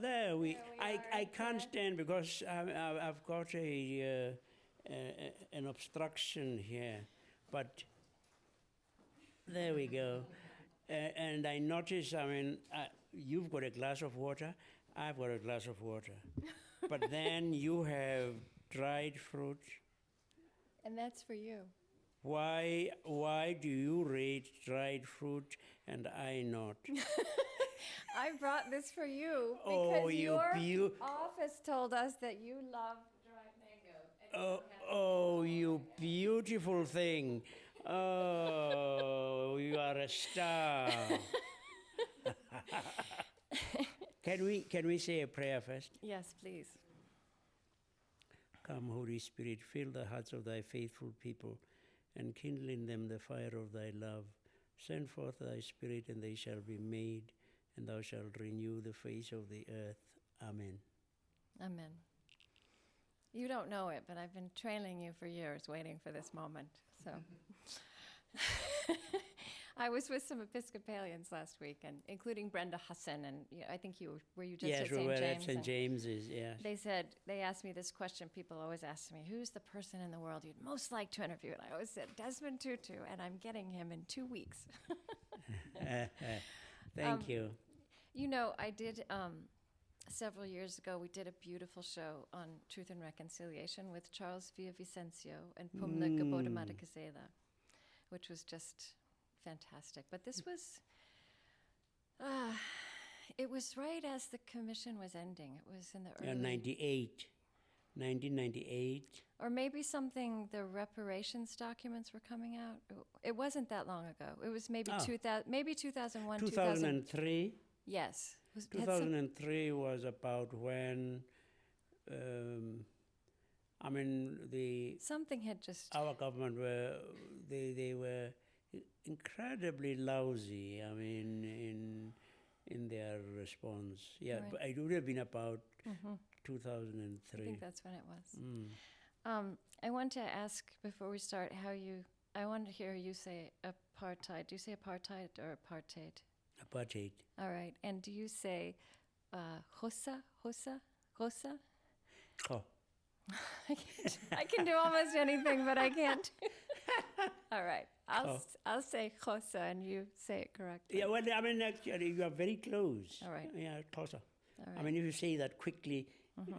There we I are, can't stand because I've got an obstruction here, but there we go. And I notice, you've got a glass of water, I've got a glass of water. But then you have dried fruit. And that's for you. Why do you rate dried fruit and I not? I brought this for you because Oh, your office told us that you love dried mango. Oh, you beautiful thing. Oh, you are a star. Can we say a prayer first? Yes, please. Come, Holy Spirit, fill the hearts of thy faithful people and kindle in them the fire of thy love. Send forth thy Spirit, and they shall be made, and thou shalt renew the face of the earth. Amen. Amen. You don't know it, but I've been trailing you for years, waiting for this moment. So, I was with some Episcopalians last week, and including Brenda Husson, and I think were you just at St. James? Yes, we were at St. James's. Yes. They asked me this question. People always ask me, "Who's the person in the world you'd most like to interview?" And I always said Desmond Tutu, and I'm getting him in 2 weeks. Thank you. You know, I did. Several years ago, we did a beautiful show on Truth and Reconciliation with Charles Villavicencio and Pumla Gabodamada, which was just fantastic. But this was, it was right as the commission was ending. It was in the early... 1998. Or maybe the reparations documents were coming out. It wasn't that long ago. It was maybe 2001, 2003. Yes. 2003 was about when, something had just... Our government they were incredibly lousy, in their response. Yeah, right. But it would have been about 2003. I think that's when it was. I want to ask, before we start, I want to hear you say apartheid. Do you say apartheid or apartheid? Apartheid. All right. And do you say Rosa? Oh. I can do almost anything, but I can't. All right. I'll say Rosa, and you say it correctly. Yeah, well, actually, you are very close. All right. Yeah, closer. All right. If you say that quickly,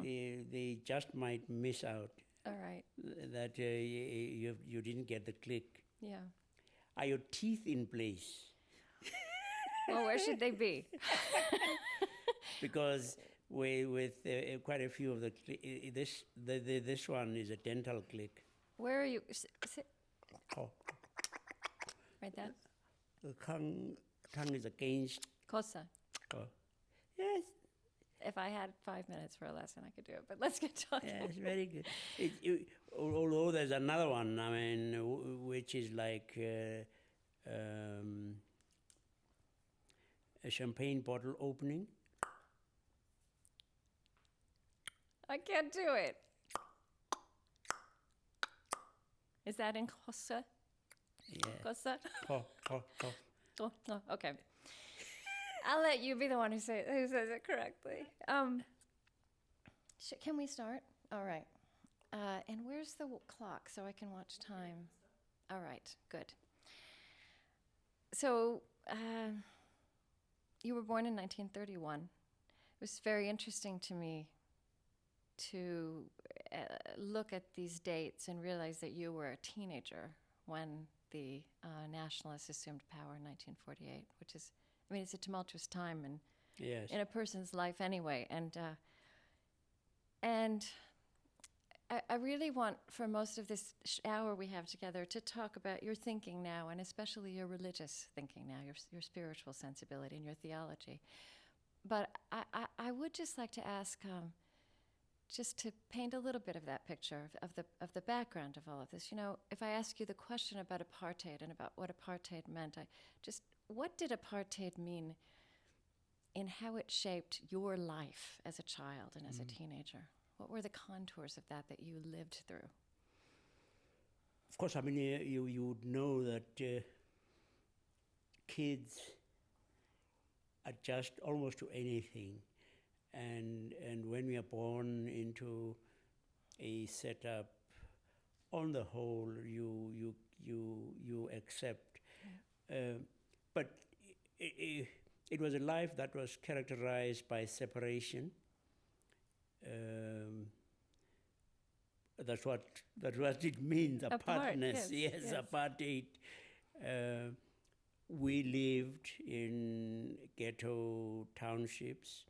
they just might miss out. All right. That you didn't get the click. Yeah. Are your teeth in place? Well, where should they be? Because with quite a few of this one is a dental click. Where are you? Oh. Right there? The tongue is against. Cosa. Oh. Yes. If I had 5 minutes for a lesson, I could do it. But let's get talking. Yes, very good. Although there's another one, which is like a champagne bottle opening. I can't do it. Is that in Cosa? Yeah. Cosa? Oh. Oh, okay. I'll let you be the one who says it correctly. Can we start? All right. And where's the clock so I can watch time? All right, good. So, you were born in 1931. It was very interesting to me to look at these dates and realize that you were a teenager when the nationalists assumed power in 1948, which is, it's a tumultuous time in a person's life anyway. And I really want, for most of this hour we have together, to talk about your thinking now, and especially your religious thinking now, your spiritual sensibility and your theology. But I would just like to ask, just to paint a little bit of that picture of the background of all of this. If I ask you the question about apartheid and about what apartheid meant, what did apartheid mean in how it shaped your life as a child and as a teenager? What were the contours of that you lived through? Of course, you would know that kids adjust almost to anything. and when we are born into a setup, on the whole, you accept. But it was a life that was characterized by separation. That's what it means. Apartness. Yes, apartheid. We lived in ghetto townships,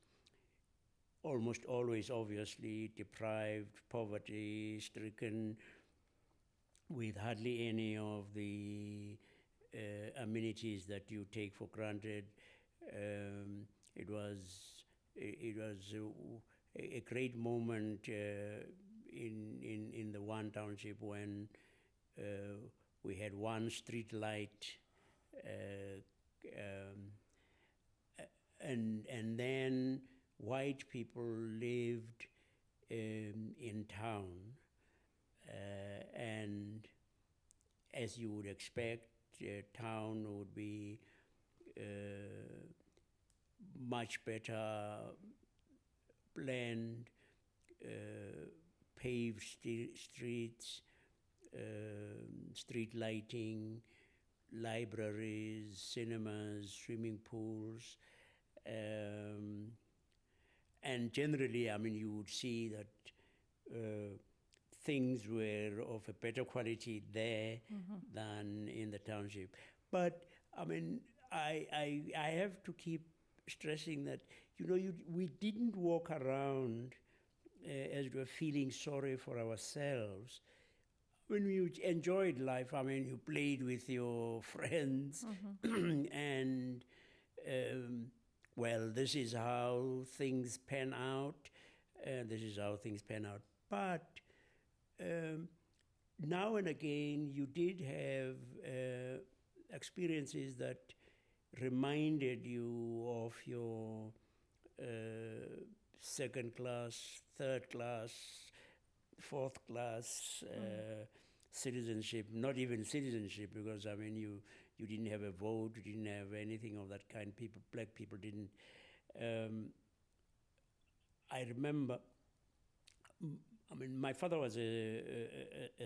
almost always, obviously, deprived, poverty-stricken, with hardly any of the amenities that you take for granted. It was a great moment in the one township when we had one street light, and then white people lived in town, and as you would expect, town would be much better planned, paved streets, street lighting, libraries, cinemas, swimming pools, and generally, I mean, you would see that things were of a better quality there than in the township. But I mean, I have to keep stressing that, we didn't walk around as we were feeling sorry for ourselves. When we enjoyed life, I mean, you played with your friends, and well, this is how things pan out, this is how things pan out. But now and again, you did have experiences that reminded you of your second class, third class, fourth class citizenship, not even citizenship, because I mean you didn't have a vote, you didn't have anything of that kind. Black people didn't. I remember, I mean, my father was a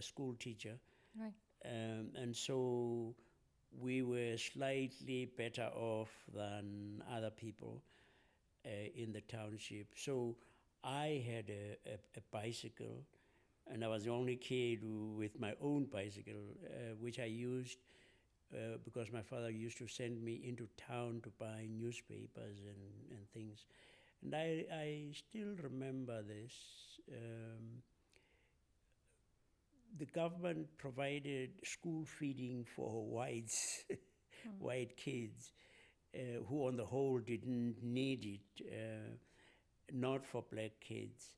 school teacher, right, and so we were slightly better off than other people in the township. So I had a bicycle, and I was the only kid with my own bicycle, which I used because my father used to send me into town to buy newspapers and things. And I still remember this. The government provided school feeding for whites, white kids, who on the whole didn't need it, not for black kids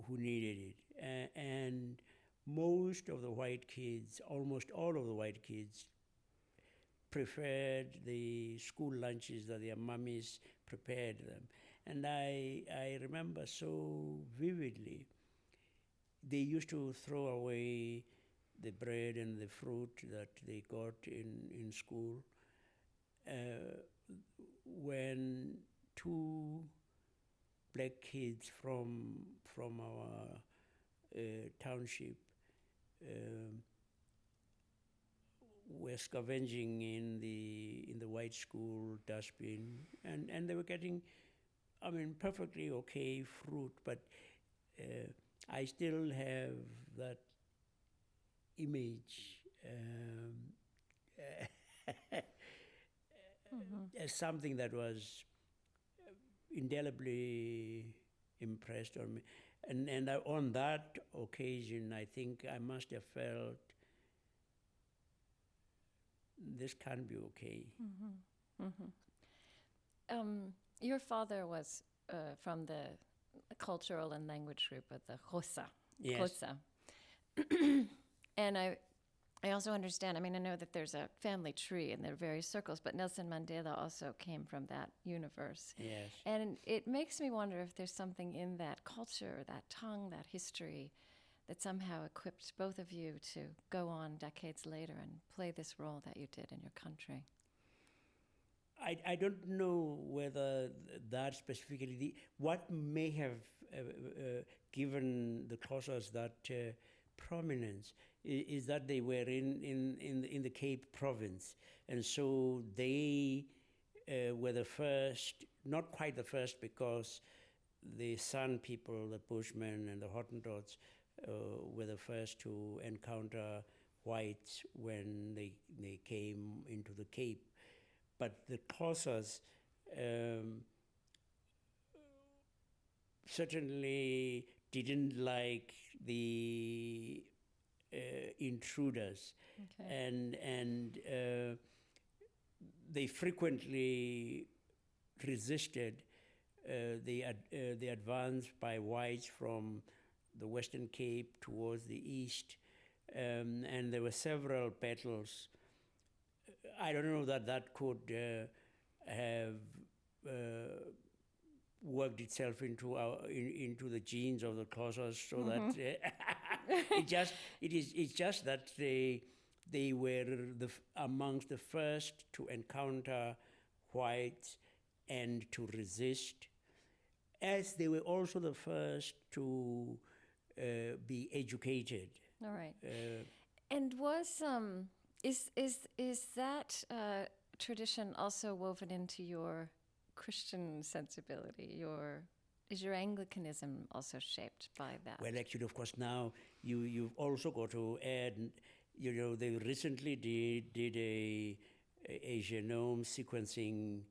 who needed it. And most of the white kids, almost all of the white kids, preferred the school lunches that their mummies prepared them. And I remember so vividly, they used to throw away the bread and the fruit that they got in school. When two black kids from our township were scavenging in the white school dustbin, and they were getting, I mean, perfectly okay fruit, but I still have that image as something that was indelibly impressed on me. And on that occasion, I think I must have felt, this can't be okay. Your father was from the cultural and language group of the Xhosa. Yes. Xhosa. And I also understand, I mean, I know that there's a family tree and there are various circles, but Nelson Mandela also came from that universe. Yes. And it makes me wonder if there's something in that culture, that tongue, that history, that somehow equipped both of you to go on decades later and play this role that you did in your country. I don't know whether that specifically, what may have given the Xhosas that prominence is that they were in the Cape Province, and so they were the first, not quite the first, because the San people, the Bushmen and the Hottentots, were the first to encounter whites when they came into the Cape. But the Xhosas certainly didn't like the intruders, and they frequently resisted the advance by whites from the Western Cape towards the east, and there were several battles. I don't know that could have worked itself into into the genes of the Xhosas, so that it's just that they were amongst the first to encounter whites and to resist, as they were also the first to be educated. All right. And was is that tradition also woven into your Christian sensibility? Is your Anglicanism also shaped by that? Well, actually, of course, now you've also got to add, they recently did a genome sequencing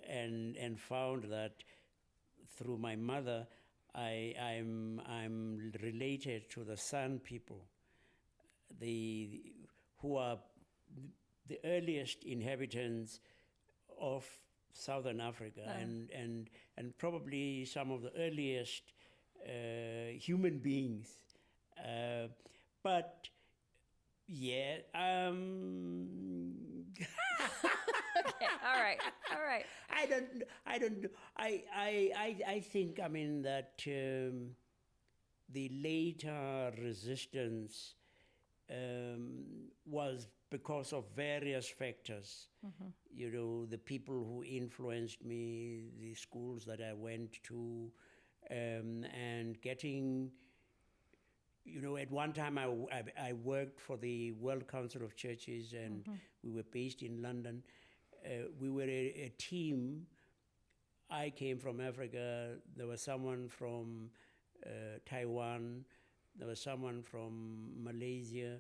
and found that through my mother, I'm related to the San people, who are the earliest inhabitants of Southern Africa, and probably some of the earliest human beings. But yeah. Okay, all right. I don't. I think. I mean that the later resistance was because of various factors. Mm-hmm. The people who influenced me, the schools that I went to, and getting. At one time I worked for the World Council of Churches, and we were based in London. We were a team. I came from Africa. There was someone from Taiwan. There was someone from Malaysia,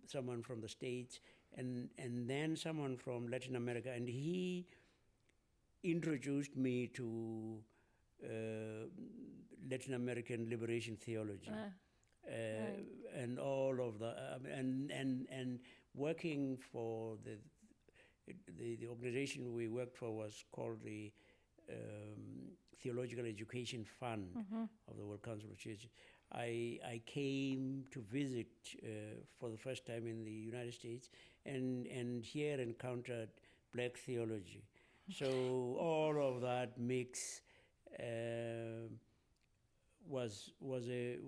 someone from the States, and then someone from Latin America. And he introduced me to Latin American liberation theology, and all of the and working for the organization we worked for was called the Theological Education Fund of the World Council of Churches. I came to visit for the first time in the United States, and here encountered black theology. So all of that mix was a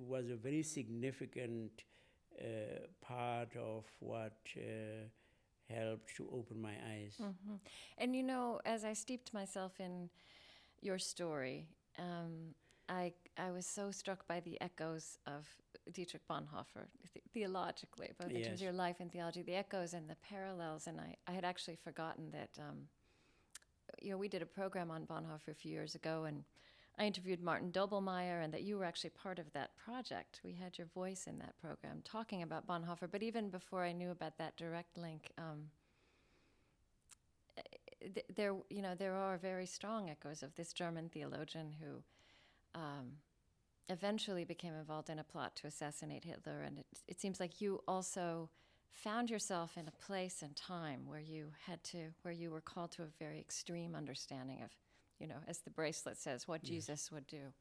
very significant part of what helped to open my eyes. Mm-hmm. And as I steeped myself in your story, I was so struck by the echoes of Dietrich Bonhoeffer, theologically, both in terms of your life and theology, the echoes and the parallels. And I had actually forgotten that, we did a program on Bonhoeffer a few years ago, and I interviewed Martin Doblmeier, and that you were actually part of that project. We had your voice in that program talking about Bonhoeffer. But even before I knew about that direct link, there are very strong echoes of this German theologian who eventually became involved in a plot to assassinate Hitler. And it seems like you also found yourself in a place and time where you were called to a very extreme understanding of, as the bracelet says, what Jesus would do.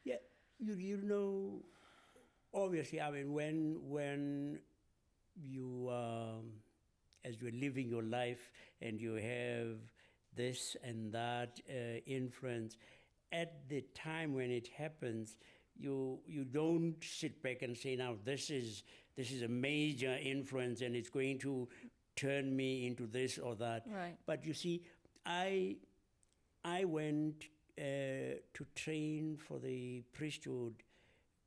Yeah, obviously, I mean, when you, as you're living your life and you have this and that influence, at the time when it happens, you don't sit back and say, now this is a major influence and it's going to turn me into this or that. Right. But you see, I went to train for the priesthood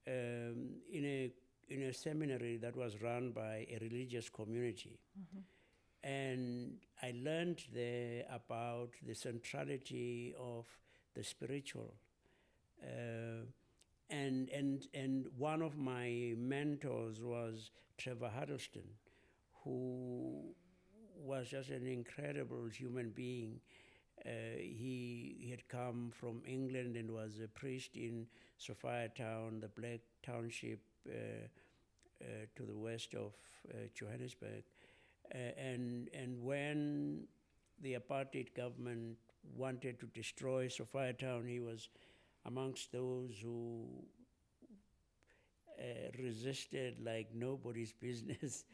in a seminary that was run by a religious community. And I learned there about the centrality of the spiritual. And one of my mentors was Trevor Huddleston, who was just an incredible human being. He had come from England and was a priest in Sophiatown, the black township to the west of Johannesburg. And when the apartheid government wanted to destroy Sophiatown, he was amongst those who resisted like nobody's business.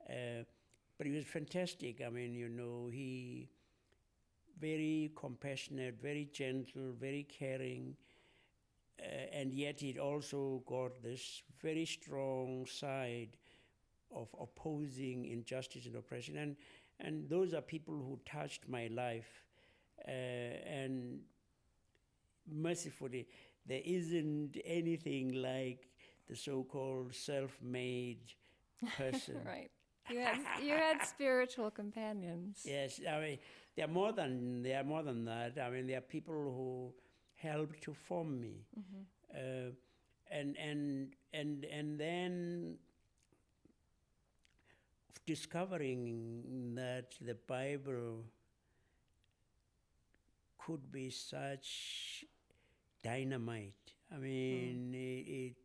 But he was fantastic. I mean, you know, he very compassionate, very gentle, very caring, and yet it also got this very strong side of opposing injustice and oppression. And those are people who touched my life. And mercifully, there isn't anything like the so-called self-made person. Right. You had spiritual companions. Yes, I mean, they are more than that. I mean, they are people who helped to form me. And then discovering that the Bible could be such dynamite. I mean,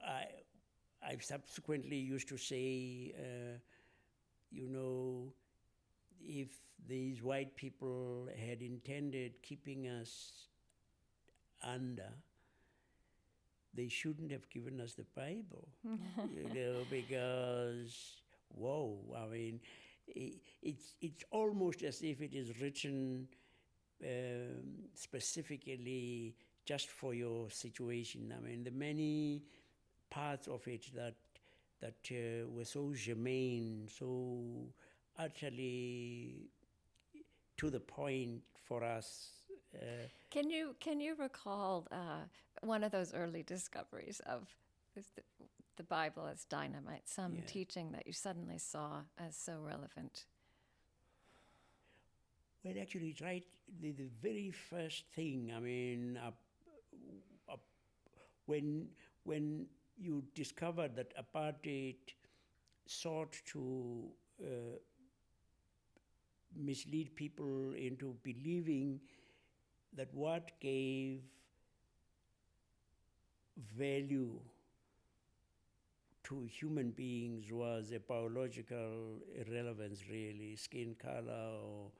I subsequently used to say, you know, if these white people had intended keeping us under, they shouldn't have given us the Bible, you know, because, whoa, I mean, it's almost as if it is written specifically just for your situation. I mean, the many parts of it that were so germane, so utterly to the point for us. Can you recall one of those early discoveries of the Bible as dynamite, some teaching that you suddenly saw as so relevant? Well, actually, it's right. The very first thing, I mean, when you discovered that apartheid sought to mislead people into believing that what gave value to human beings was a biological irrelevance, really, skin color or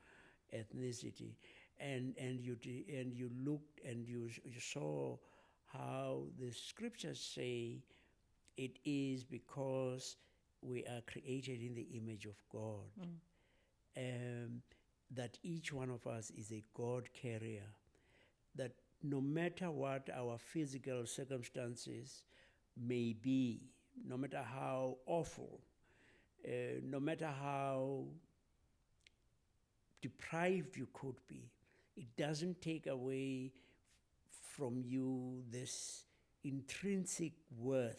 ethnicity, and you looked and you saw how the scriptures say it is because we are created in the image of God, that each one of us is a God carrier, that no matter what our physical circumstances may be, no matter how awful, no matter how deprived you could be, it doesn't take away from you this intrinsic worth.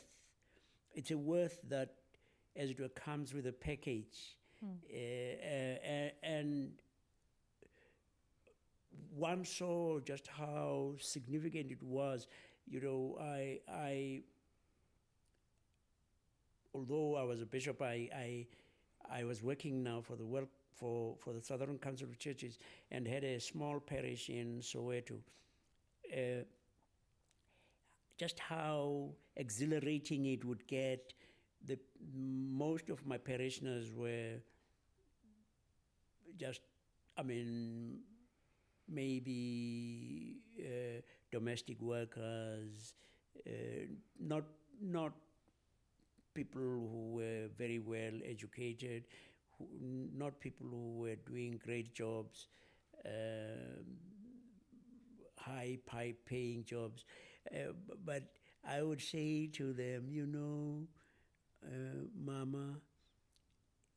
It's a worth that, as it were, comes with a package. And one saw just how significant it was. You know, I although I was a bishop, I was working now for the Southern Council of Churches and had a small parish in Soweto. Just how exhilarating it would get. Most of my parishioners were just, I mean, maybe domestic workers, not people who were very well educated, not people who were doing great jobs, high paying jobs. But I would say to them, you know, Mama,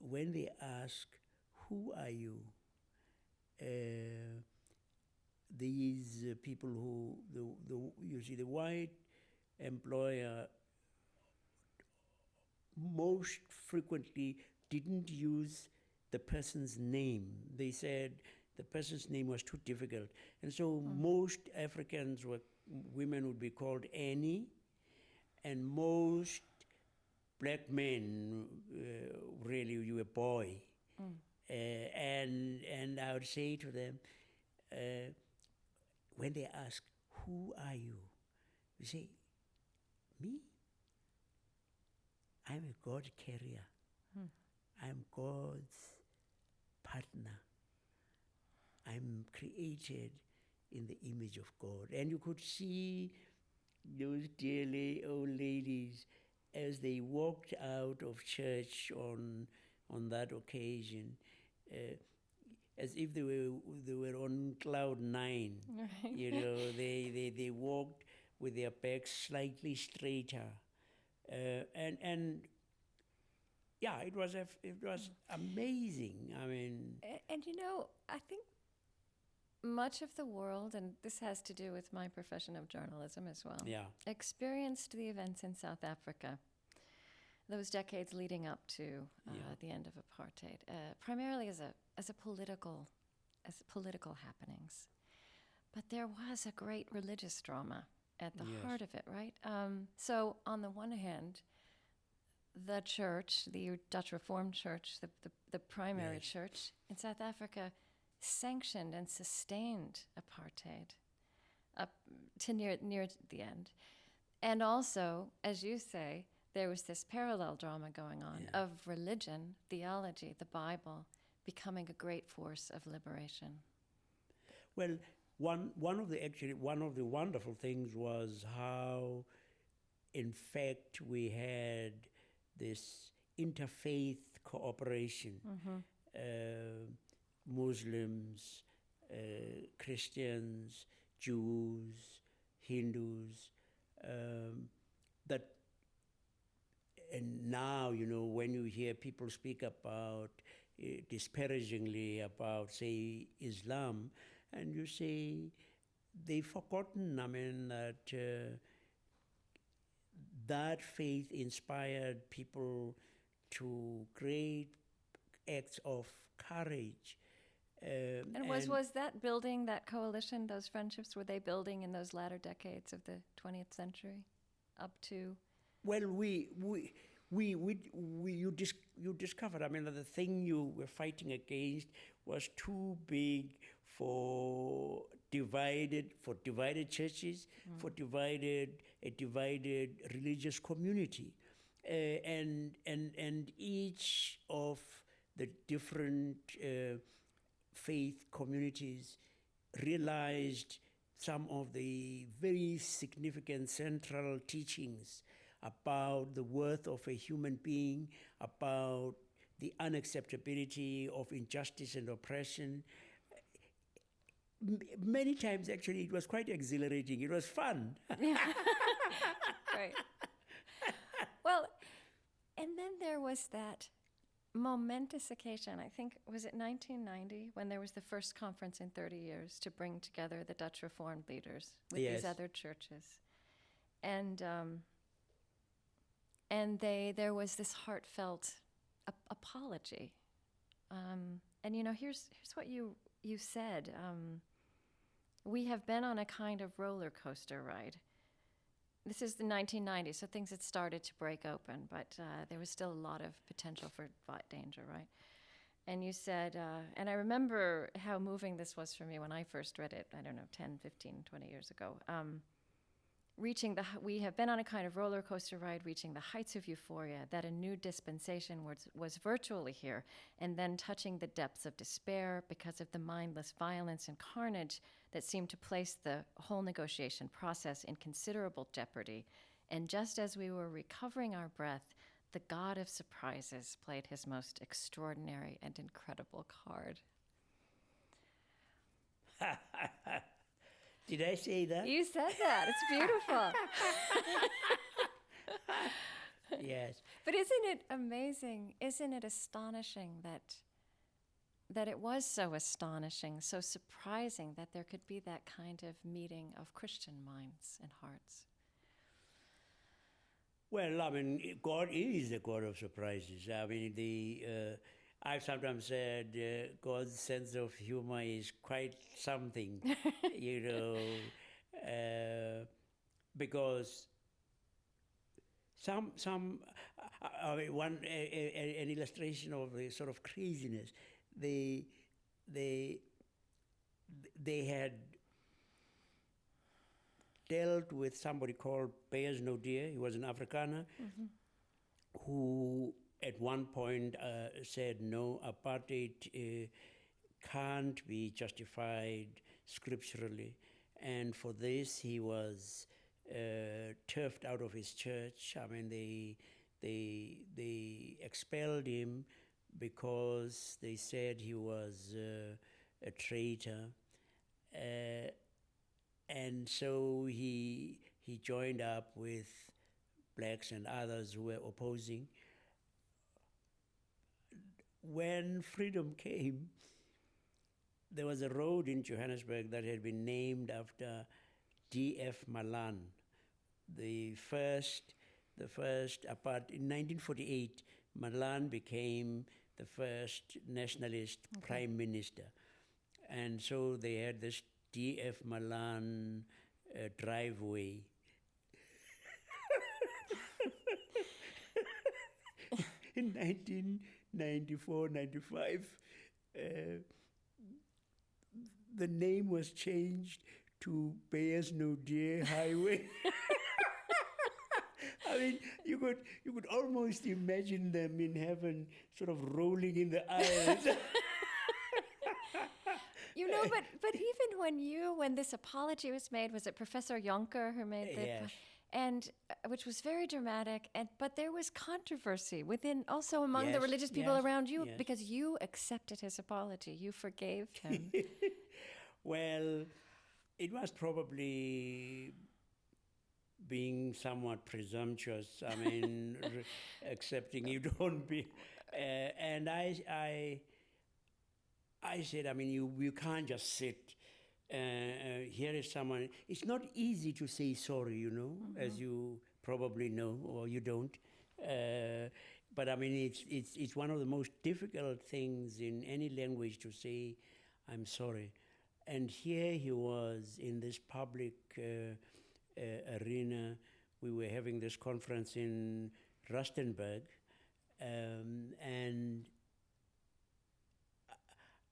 when they ask, who are you? These people who, you see, the white employer most frequently didn't use the person's name. They said the person's name was too difficult. And so most Africans women would be called Annie, and most black men, really, you were boy. And I would say to them, when they ask, who are you? You say, me? I'm a God carrier. I'm God's partner. I'm created in the image of God. And you could see those dear old ladies as they walked out of church on that occasion, as if they were on cloud 9. Right. You know, they walked with their backs slightly straighter, and yeah, it was amazing. I mean, And you know, I think much of the world, and this has to do with my profession of journalism as well, yeah, experienced the events in South Africa, those decades leading up to the end of apartheid, primarily as political happenings. But there was a great religious drama at the Yes. heart of it, right? So on the one hand, the church, the Dutch Reformed Church, the primary Yes. church in South Africa, sanctioned and sustained apartheid up to near the end. And also, as you say, there was this parallel drama going on of religion, theology, the Bible, becoming a great force of liberation. Well, one of the wonderful things was how, in fact, we had this interfaith cooperation. Muslims, Christians, Jews, Hindus, that, and now, you know, when you hear people speak about, disparagingly about, say, Islam, and you say, they've forgotten, I mean, that that faith inspired people to great acts of courage. And was that building, that coalition, those friendships, were they building in those latter decades of the 20th century up to? Well, you discovered, I mean, that the thing you were fighting against was too big for divided churches, for a divided religious community, and each of the different faith communities realized some of the very significant central teachings about the worth of a human being, about the unacceptability of injustice and oppression. Many times, actually, it was quite exhilarating. It was fun. Right. Well, and then there was that momentous occasion, I think, was it 1990, when there was the first conference in 30 years to bring together the Dutch Reformed leaders with these other churches. And there was this heartfelt apology. And, you know, here's what you said. We have been on a kind of roller coaster ride. This is the 1990s, so things had started to break open, but there was still a lot of potential for danger, right? And you said, and I remember how moving this was for me when I first read it, I don't know, 10, 15, 20 years ago. We have been on a kind of roller coaster ride, reaching the heights of euphoria, that a new dispensation was virtually here, and then touching the depths of despair because of the mindless violence and carnage that seemed to place the whole negotiation process in considerable jeopardy. And just as we were recovering our breath, the god of surprises played his most extraordinary and incredible card. Did I say that? You said that. It's beautiful. Yes. But isn't it amazing? Isn't it astonishing that it was so astonishing, so surprising that there could be that kind of meeting of Christian minds and hearts? Well, I mean, God is the God of surprises. I mean, I've sometimes said God's sense of humor is quite something, you know, because I mean, an illustration of the sort of craziness. They, they, they had dealt with somebody called Beyers Naudé. He was an Afrikaner who at one point said, no, apartheid can't be justified scripturally. And for this, he was turfed out of his church. I mean, they expelled him because they said he was a traitor. And so he joined up with blacks and others who were opposing. When freedom came, there was a road in Johannesburg that had been named after D.F. Malan, the first apart in 1948. Malan became the first nationalist prime minister, and so they had this D.F. Malan driveway. In 1994, 95, the name was changed to Beyers Naudé Highway. I mean, you could almost imagine them in heaven, sort of rolling in the aisles. You know, but even when this apology was made, was it Professor Jonker who made the Yes. and which was very dramatic, but there was controversy within also among the Yes, religious people yes, around you yes. because you accepted his apology, you forgave him. Well, it was probably being somewhat presumptuous. I mean, accepting you don't be. And I said, I mean, you can't just sit. Here is someone. It's not easy to say sorry, you know, as you probably know, or you don't. But I mean, it's one of the most difficult things in any language to say, I'm sorry. And here he was in this public arena. We were having this conference in Rustenburg, and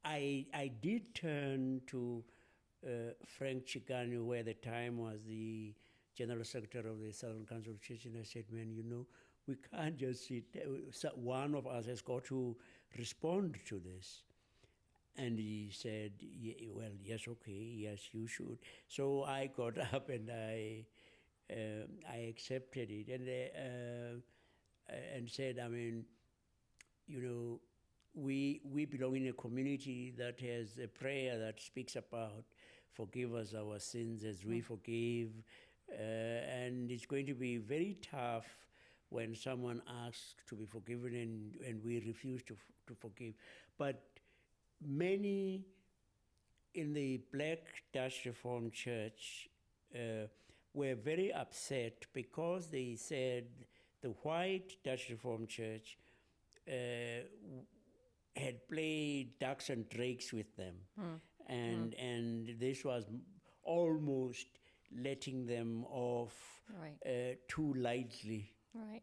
I did turn to Frank Chikane, who at the time was the General Secretary of the Southern Council of Churches, and I said, man, you know, we can't just sit. One of us has got to respond to this. And he said, well, yes, okay, yes, you should. So I got up and I accepted it and said, I mean, you know, we belong in a community that has a prayer that speaks about forgive us our sins as we forgive. And it's going to be very tough when someone asks to be forgiven and we refuse to forgive. But many in the Black Dutch Reformed Church were very upset because they said the white Dutch Reformed Church had played ducks and drakes with them. And this was almost letting them off too lightly. Right.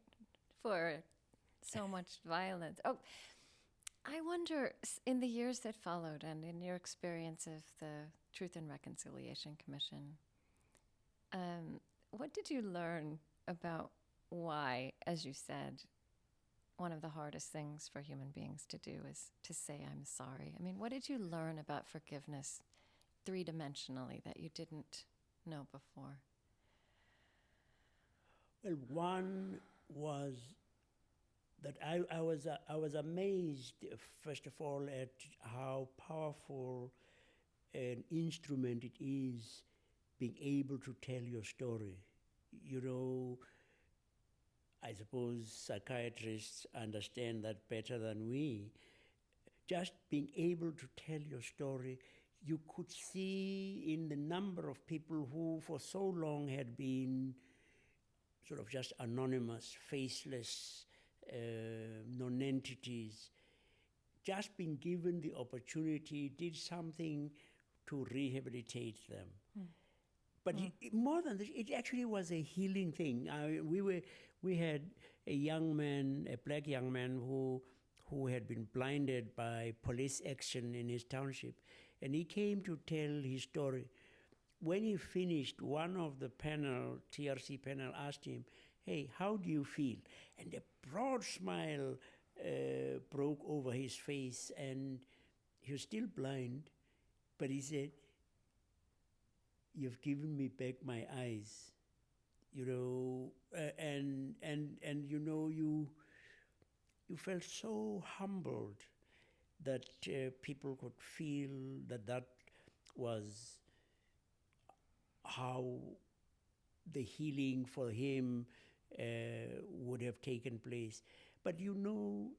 For so much violence. Oh, I wonder, in the years that followed and in your experience of the Truth and Reconciliation Commission, what did you learn about why, as you said, one of the hardest things for human beings to do is to say, I'm sorry? I mean, what did you learn about forgiveness three-dimensionally that you didn't know before? Well, one was that I was amazed, first of all, at how powerful an instrument it is being able to tell your story. You know, I suppose psychiatrists understand that better than we. Just being able to tell your story, you could see in the number of people who for so long had been sort of just anonymous, faceless, non-entities, just being given the opportunity, did something to rehabilitate them. But more than this, it actually was a healing thing. We had a young man, a black young man who had been blinded by police action in his township, and he came to tell his story. When he finished, one of the panel, TRC panel, asked him, "Hey, how do you feel?" And a broad smile broke over his face, and he was still blind, but he said, "You've given me back my eyes," you know, and you know, you felt so humbled that people could feel that was how the healing for him would have taken place. But you know,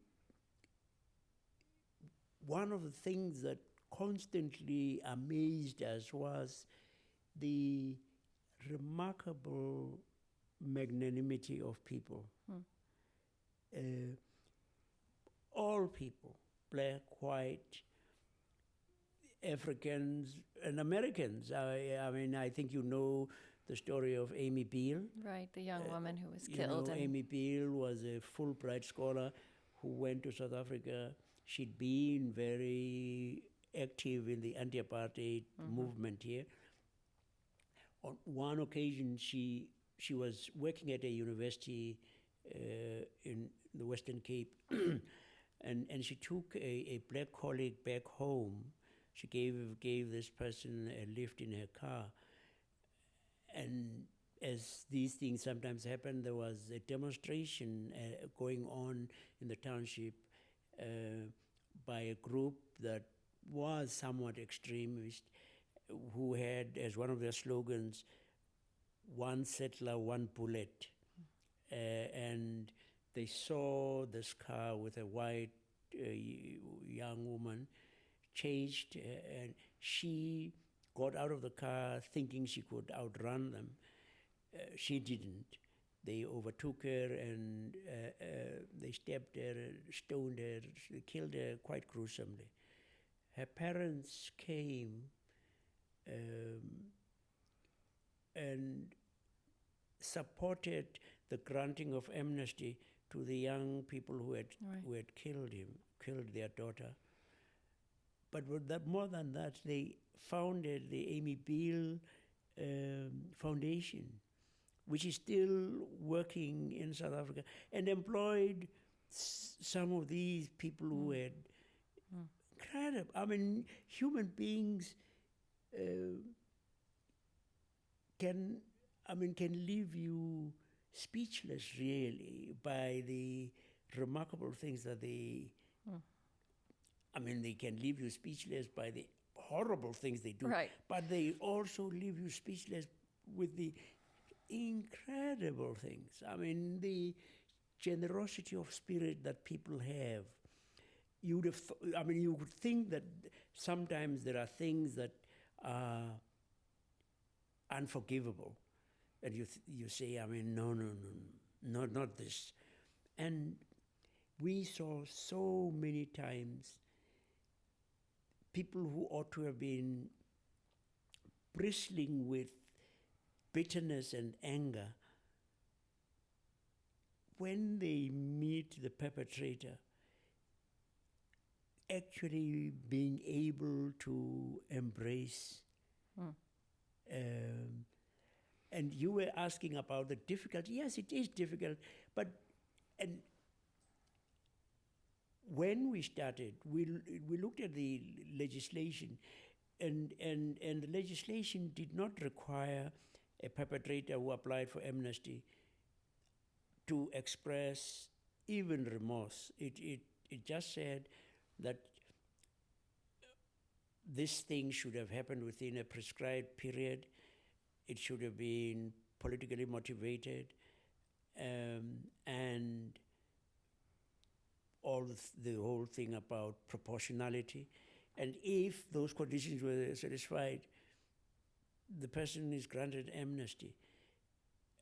one of the things that constantly amazed us was the remarkable magnanimity of people. All people, black, white, Africans, and Americans. I mean, I think you know the story of Amy Beale. Right, the young woman who was You killed. know, Amy Beale was a Fulbright scholar who went to South Africa. She'd been very active in the anti-apartheid movement here. On one occasion, she was working at a university in the Western Cape, and she took a black colleague back home. She gave this person a lift in her car, and as these things sometimes happen, there was a demonstration going on in the township by a group that was somewhat extremist, who had as one of their slogans, "One settler, one bullet." And they saw this car with a white young woman, changed, and she got out of the car thinking she could outrun them. She didn't. They overtook her and they stabbed her, stoned her, they killed her quite gruesomely. Her parents came and supported the granting of amnesty to the young people who had killed their daughter. But with that, more than that, they founded the Amy Beale Foundation, which is still working in South Africa, and employed some of these people who had incredible. I mean, human beings can leave you speechless, really, by the remarkable things that they. I mean, they can leave you speechless by the horrible things they do, Right. but they also leave you speechless with the incredible things. I mean, the generosity of spirit that people have. You would think that sometimes there are things that are unforgivable, and you say, I mean, no, not this. And we saw so many times people who ought to have been bristling with bitterness and anger, when they meet the perpetrator, actually being able to embrace. And you were asking about the difficulty. Yes, it is difficult, but when we started, we looked at the legislation, and the legislation did not require a perpetrator who applied for amnesty to express even remorse. It just said that this thing should have happened within a prescribed period. It should have been politically motivated, and all the whole thing about proportionality. And if those conditions were satisfied, the person is granted amnesty.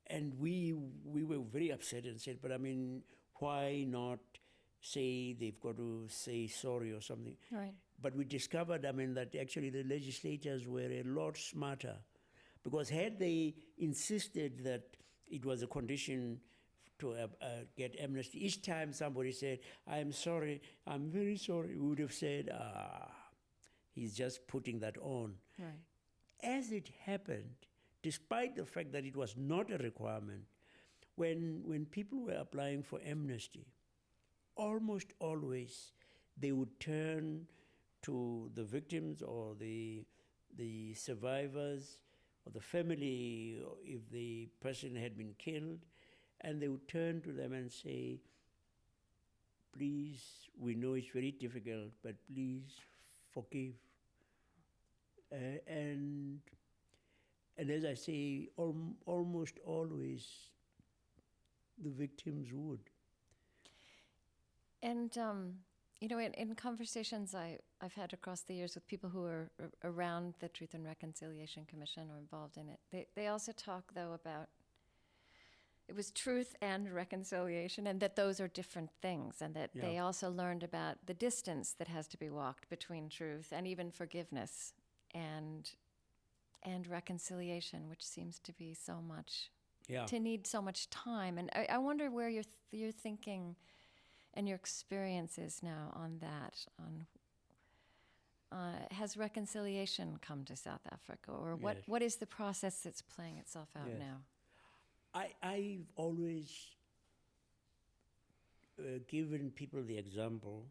And we were very upset and said, but I mean, why not say they've got to say sorry or something? Right. But we discovered, I mean, that actually the legislators were a lot smarter, because had they insisted that it was a condition to get amnesty, each time somebody said, I'm sorry, I'm very sorry, we would have said, he's just putting that on. Right. As it happened, despite the fact that it was not a requirement, when people were applying for amnesty, almost always they would turn to the victims or the survivors or the family, or if the person had been killed, and they would turn to them and say, please, we know it's very difficult, but please forgive. And as I say, almost always the victims would. And, you know, in conversations I've had across the years with people who are around the Truth and Reconciliation Commission or involved in it, they also talk, though, about it was truth and reconciliation, and that those are different things, and that they also learned about the distance that has to be walked between truth and even forgiveness and reconciliation, which seems to be so much, to need so much time. And I wonder where your thinking and your experience is now on that. Has reconciliation come to South Africa, or what is the process that's playing itself out now? I've always given people the example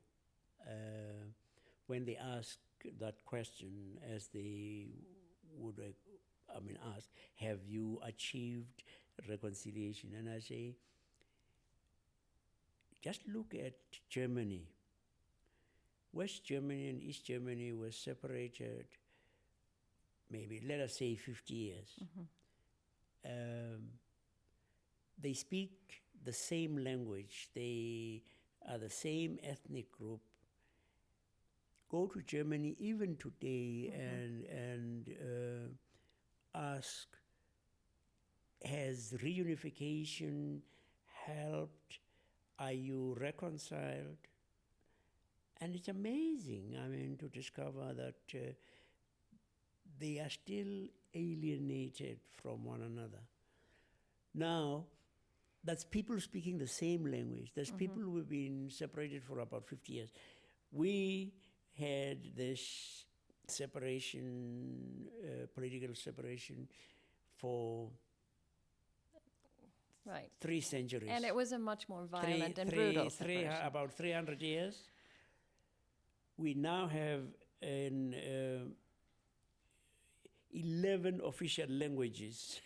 when they ask that question, as they would, ask, have you achieved reconciliation? And I say, just look at Germany. West Germany and East Germany were separated maybe, let us say, 50 years. They speak the same language. They are the same ethnic group. Go to Germany even today and ask, has reunification helped? Are you reconciled? And it's amazing, I mean, to discover that they are still alienated from one another. Now, that's people speaking the same language. There's people who have been separated for about 50 years. We had this separation, political separation, for 3 centuries. And it was a much more violent and brutal separation. About 300 years. We now have 11 official languages.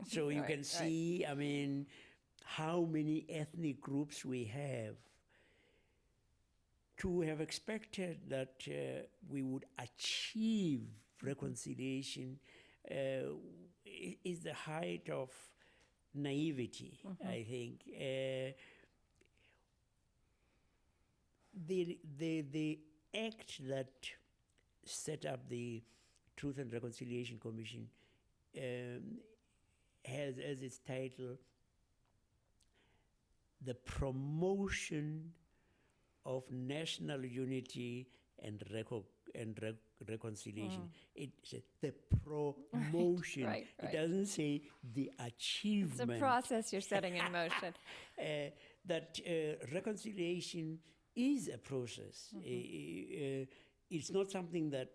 So you can see, I mean, how many ethnic groups we have. To have expected that we would achieve reconciliation is the height of naivety, I think. The act that set up the Truth and Reconciliation Commission has as its title the promotion of national unity and reconciliation. It says the promotion. Right. It doesn't say the achievement. It's a process you're setting in motion. That reconciliation is a process. It's not something that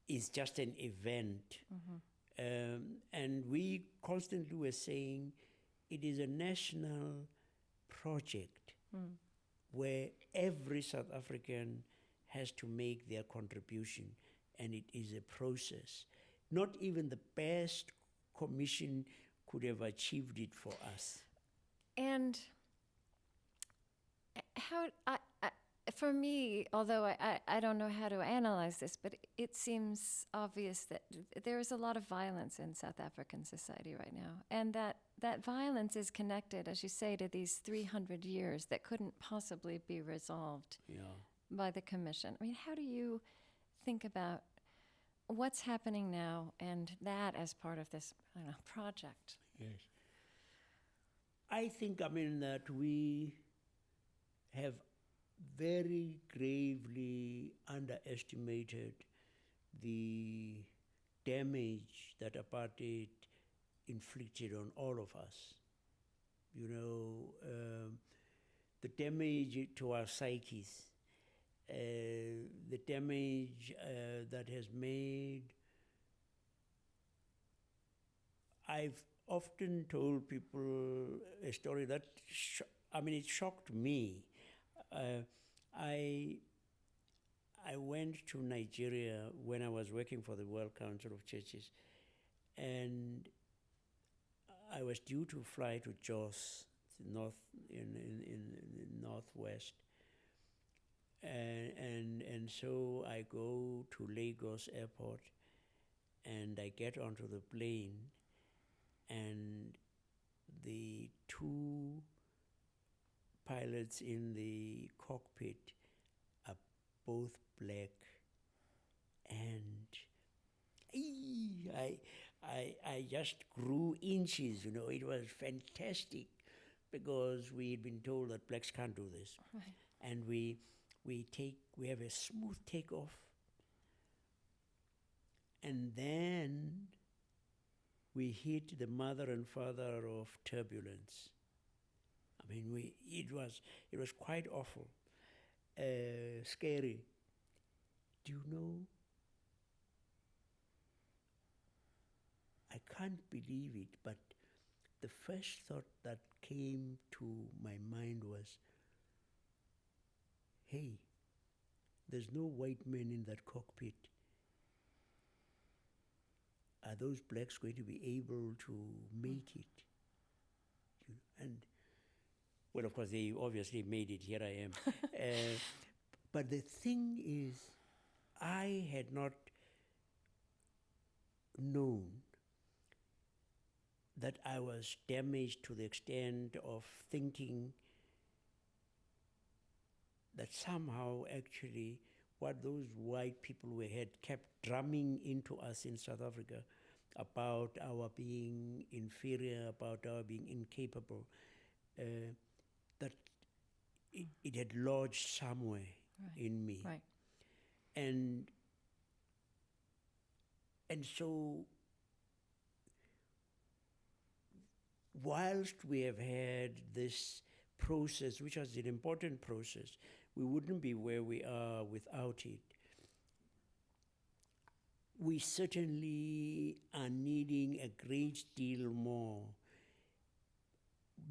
is just an event. And we constantly were saying it is a national project where every South African has to make their contribution, and it is a process. Not even the best commission could have achieved it for us. And how, for me, although I don't know how to analyze this, but it seems obvious that there is a lot of violence in South African society right now, and that that violence is connected, as you say, to these 300 years that couldn't possibly be resolved by the commission. I mean, how do you think about what's happening now and that as part of this, I don't know, project? Yes. I think, I mean, that we have very gravely underestimated the damage that apartheid inflicted on all of us. You know, the damage to our psyches, the damage that has made. I've often told people a story that, it shocked me. I went to Nigeria when I was working for the World Council of Churches, and I was due to fly to Jos, north in northwest, and so I go to Lagos Airport, and I get onto the plane, and the two pilots in the cockpit are both black, and I just grew inches, you know. It was fantastic because we had been told that blacks can't do this. Right. And we have a smooth takeoff, and then we hit the mother and father of turbulence. I mean, it was quite awful, scary. Do you know? I can't believe it, but the first thought that came to my mind was, hey, there's no white men in that cockpit. Are those blacks going to be able to make it? And, well, of course, they obviously made it. Here I am. But the thing is, I had not known that I was damaged to the extent of thinking that somehow actually what those white people had kept drumming into us in South Africa about our being inferior, about our being incapable, that it had lodged somewhere in me. Right. And so whilst we have had this process, which was an important process, we wouldn't be where we are without it. We certainly are needing a great deal more.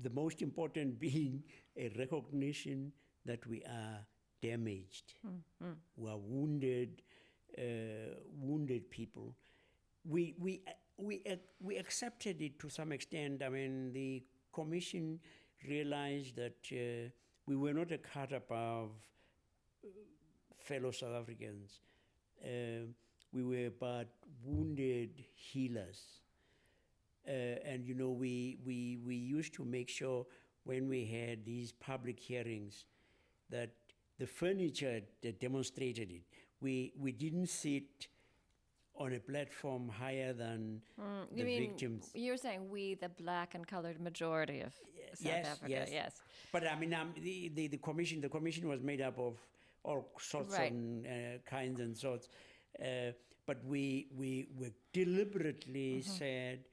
The most important being a recognition that we are damaged. Mm-hmm. We are wounded people. We accepted it to some extent. I mean, the commission realized that we were not a cut above fellow South Africans. We were but wounded healers. And, you know, we used to make sure when we had these public hearings that the furniture that demonstrated it, we didn't sit on a platform higher than the victims. You're saying we, the black and colored majority of South Africa, yes. But I mean, the commission was made up of all sorts and kinds and sorts. But we deliberately said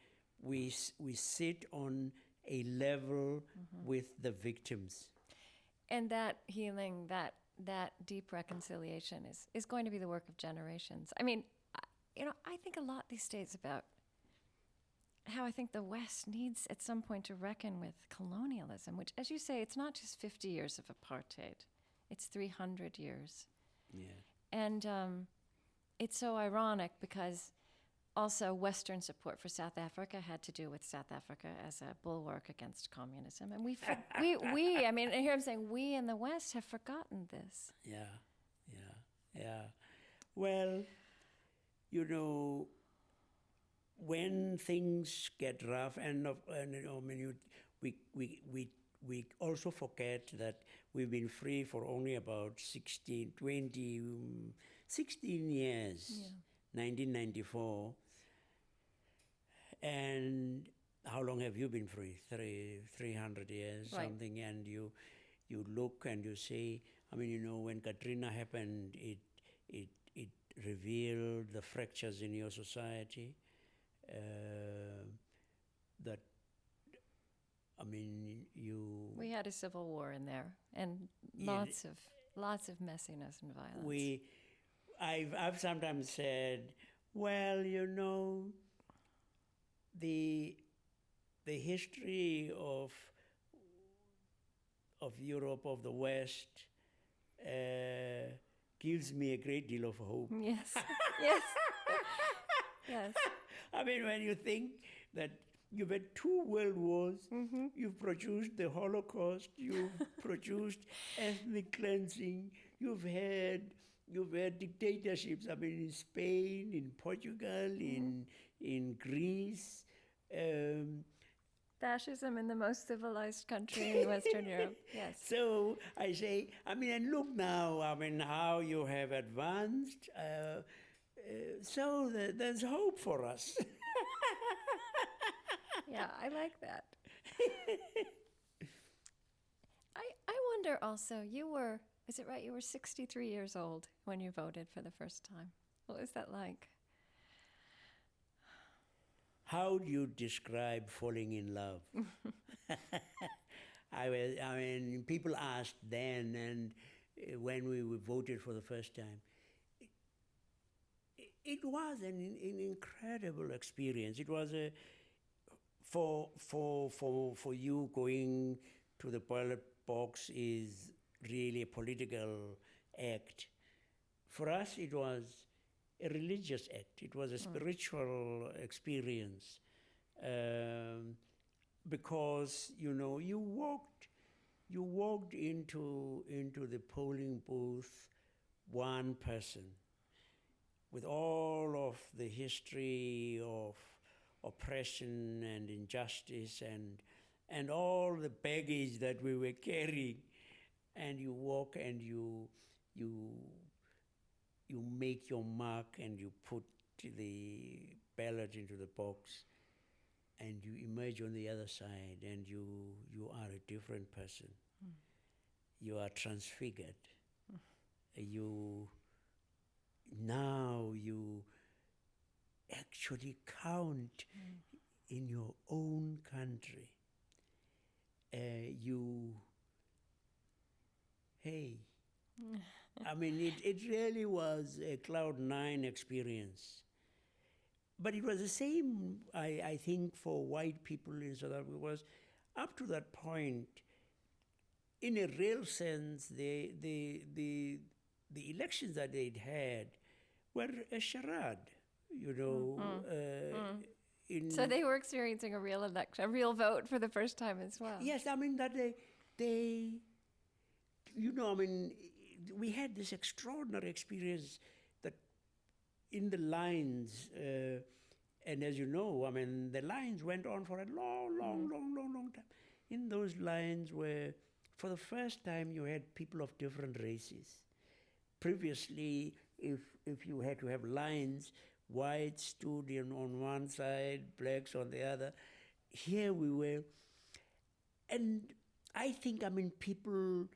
we sit on a level with the victims. And that healing, that deep reconciliation is going to be the work of generations. I mean, you know, I think a lot these days about how I think the West needs at some point to reckon with colonialism, which, as you say, it's not just 50 years of apartheid. It's 300 years. Yeah. And it's so ironic because also Western support for South Africa had to do with South Africa as a bulwark against communism. And we I mean, here I'm saying we in the West have forgotten this. Yeah. Well, you know, when things get rough, and I mean, we also forget that we've been free for only about 16 years, 1994. And how long have you been free? 300 years, Right. something. And you look and you say, I mean, when Katrina happened, it revealed the fractures in your society. That, I mean, We had a civil war in there, and lots of messiness and violence. I've sometimes said, well, the history of Europe, of the West, gives me a great deal of hope. Yes, yes, yes. I mean, when you think that you've had 2 world wars, you've produced the Holocaust, you've produced ethnic cleansing, you've had dictatorships. I mean, in Spain, in Portugal, in Greece. Fascism in the most civilized country in Western Europe. Yes. So I say, I mean, and look now, I mean, how you have advanced. So there's hope for us. Yeah, I like that. I wonder also, is it right, you were 63 years old when you voted for the first time. What was that like? How do you describe falling in love? I mean, people asked then, and when we voted for the first time, it was an incredible experience. It was for you, going to the ballot box is really a political act. For us, it was a religious act. It was a spiritual experience, because you walked into the polling booth, one person, with all of the history of oppression and injustice and all the baggage that we were carrying, and you walk and you make your mark and you put the ballot into the box, and you emerge on the other side, and you are a different person. You are transfigured. Now you actually count in your own country. I mean, it really was a Cloud9 experience. But it was the same, I think, for white people in South Africa, was up to that point, in a real sense, the elections that they'd had were a charade, So they were experiencing a real election, a real vote for the first time as well. Yes, I mean, that they I mean, we had this extraordinary experience that in the lines, and as you know, I mean, the lines went on for a long time. In those lines where, for the first time, you had people of different races. Previously, if you had to have lines, whites stood on one side, blacks on the other. Here we were. And I think, I mean, people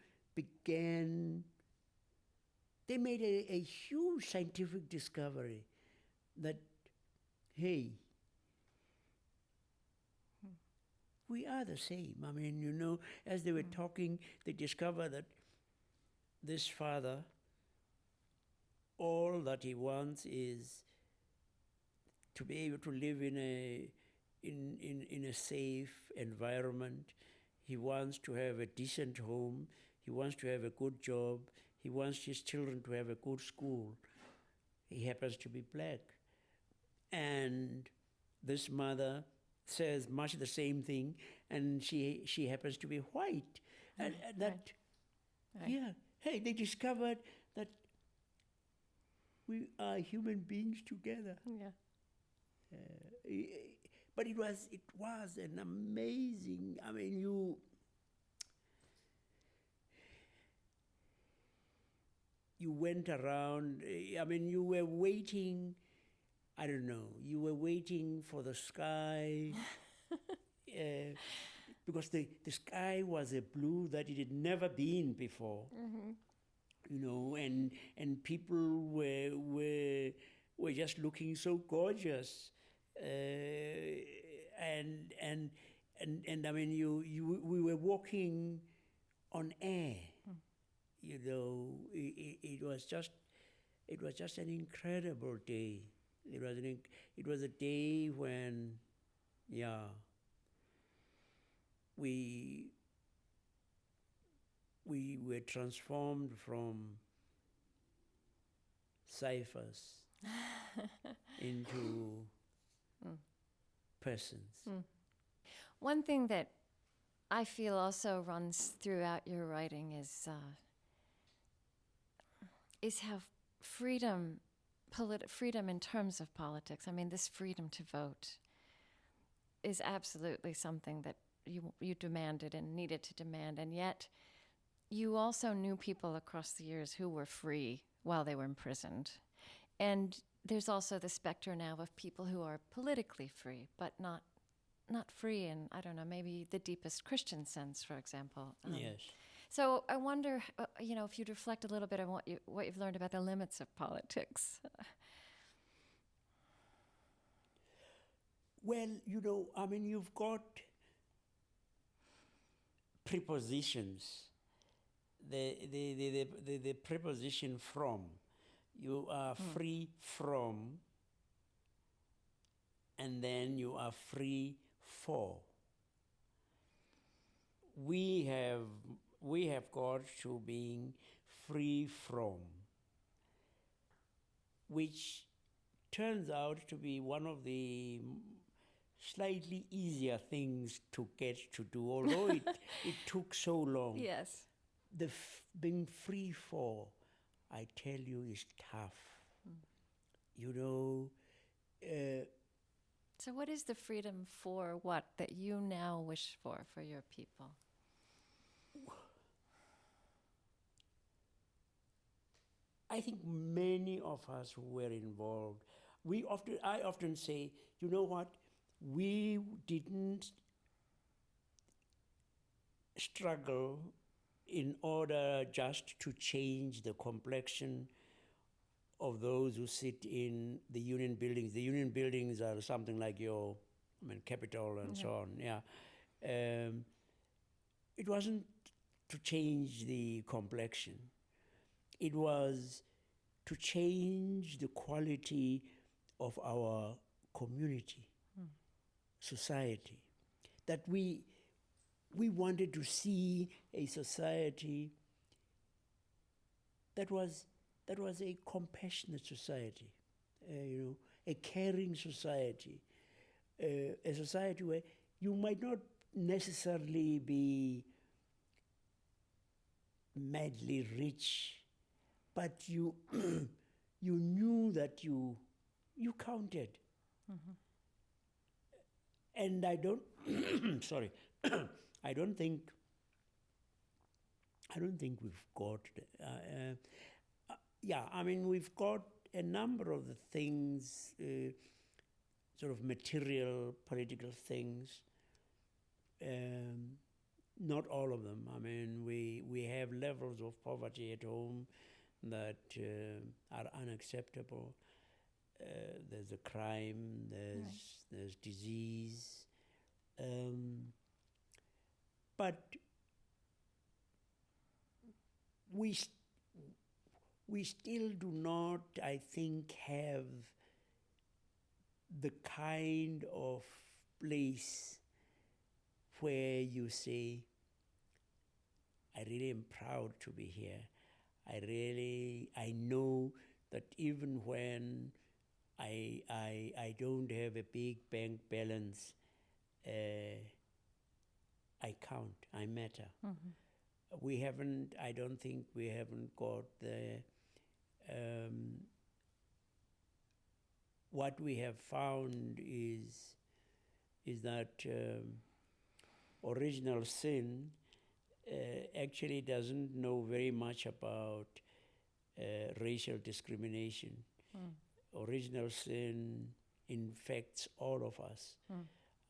they made a huge scientific discovery that, hey, we are the same. I mean, as they were talking, they discovered that this father, all that he wants is to be able to live in a safe environment. He wants to have a decent home. He wants to have a good job. He wants his children to have a good school. He happens to be black. And this mother says much the same thing, and she happens to be white. And that, yeah, hey, they discovered that we are human beings together. Yeah. But it was an amazing. I mean, you went around. I mean, you were waiting. I don't know. You were waiting for the sky. Because the sky was a blue that it had never been before, you know, and people were just looking so gorgeous, and I mean, we were walking on air, you know. It was just an incredible day. It was a day when, yeah. We were transformed from ciphers into persons. One thing that I feel also runs throughout your writing is how freedom in terms of politics, I mean, this freedom to vote is absolutely something that you demanded and needed to demand, and yet you also knew people across the years who were free while they were imprisoned. And there's also the specter now of people who are politically free, but not free in, I don't know, maybe the deepest Christian sense, for example. Yes. So I wonder, you know, if you'd reflect a little bit on what you've learned about the limits of politics. Well, you know, I mean, you've got prepositions. The preposition from. You are free from, and then you are free for. We have got to being free from, which turns out to be one of the slightly easier things to get to do, although it took so long. Yes. Being free for, I tell you, is tough. You know. So what is the freedom for what that you now wish for your people? I think many of us who were involved, I often say, you know what, we didn't struggle in order just to change the complexion of those who sit in the union buildings. The union buildings are something like your, Capitol and so on, yeah. It wasn't to change the complexion. It was to change the quality of our community, society. That we wanted to see a society that was a compassionate society, a caring society, a society where you might not necessarily be madly rich, but you you knew that you counted. And I don't sorry, I don't think we've got we've got a number of the things, sort of material political things. Not all of them. I mean, we have levels of poverty at home that are unacceptable. There's a crime, there's disease. But we still do not, I think, have the kind of place where you say, I really am proud to be here. I know that even when I don't have a big bank balance, I count, I matter. I don't think we haven't got what we have found is that original sin actually doesn't know very much about racial discrimination. Original sin infects all of us.